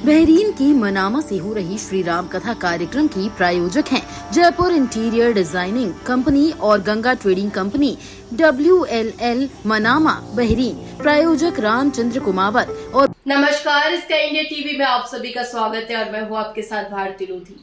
Bahrain की Manama से हो रही श्री राम कथा कार्यक्रम की प्रायोजक हैं जयपुर इंटीरियर डिजाइनिंग कंपनी और Ganga trading company WLL Manama Bahrain. प्रायोजक रामचंद्र कुमावत और नमस्कार, स्काई इंडिया टीवी में आप सभी का स्वागत है और मैं हूँ आपके साथ भारती लोधी।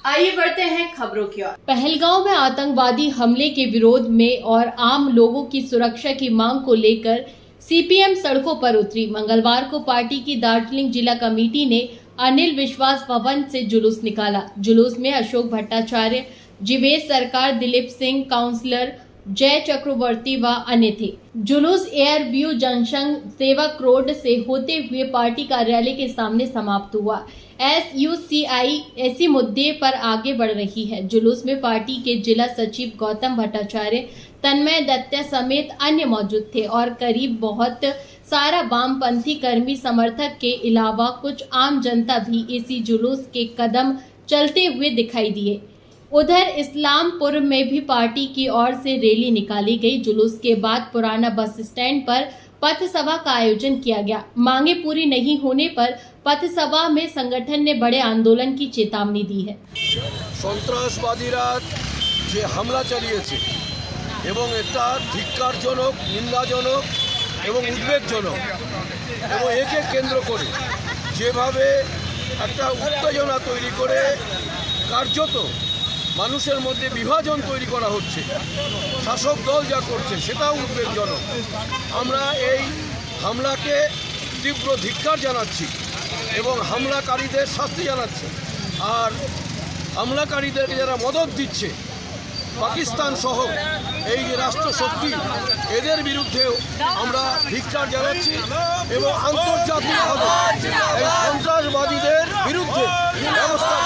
आइए बढ़ते हैं खबरों की ओर। पहलगांव में आतंकवादी हमले के विरोध में और आम लोगों की सुरक्षा की मांग को लेकर CPM सड़कों पर उतरी। मंगलवार को पार्टी की दार्जिलिंग जिला कमेटी ने अनिल विश्वास भवन से जुलूस निकाला। जुलूस में अशोक भट्टाचार्य, जीवेश सरकार, दिलीप सिंह, काउंसलर जय चक्रवर्ती व अन्य थे। जुलूस एयर व्यू जंक्शन सेवक रोड से होते हुए पार्टी कार्यालय के सामने समाप्त हुआ। SUCI ऐसी मुद्दे पर आगे बढ़ रही है। जुलूस में पार्टी के जिला सचिव गौतम भट्टाचार्य, तन्मय दत्त समेत अन्य मौजूद थे और करीब बहुत सारा वामपंथी कर्मी समर्थक के अलावा कुछ आम जनता भी इसी जुलूस के कदम चलते हुए दिखाई दिए। उधर इस्लामपुर में भी पार्टी की ओर से रैली निकाली गई। जुलूस के बाद पुराना बस स्टैंड पर पथ सभा का आयोजन किया गया। मांगे पूरी नहीं होने पर पथ सभा में संगठन ने बड़े आंदोलन की चेतावनी दी है। সন্ত্রাসবাদীরা যে হামলা চালিয়েছে এবং এটা ধিক্কারজনক, নিন্দাজনক এবং উদ্বেগজনক এবং একে কেন্দ্র করে যেভাবে একটা উত্তেজনা তৈরি করে কার্যত মানুষের মধ্যে বিভাজন তৈরি করা হচ্ছে, শাসক দল যা করছে সেটাও উদ্বেগজনক। আমরা এই হামলাকে তীব্র ধিক্কার জানাচ্ছি এবং হামলাকারীদের শাস্তি জানাচ্ছি। আর হামলাকারীদেরকে যারা মদত দিচ্ছে পাকিস্তান সহ এই যে রাষ্ট্রশক্তি, এদের বিরুদ্ধেও আমরা ধিক্কার জানাচ্ছি এবং আন্তর্জাতিকভাবে এই সন্ত্রাসবাদীদের বিরুদ্ধে ব্যবস্থা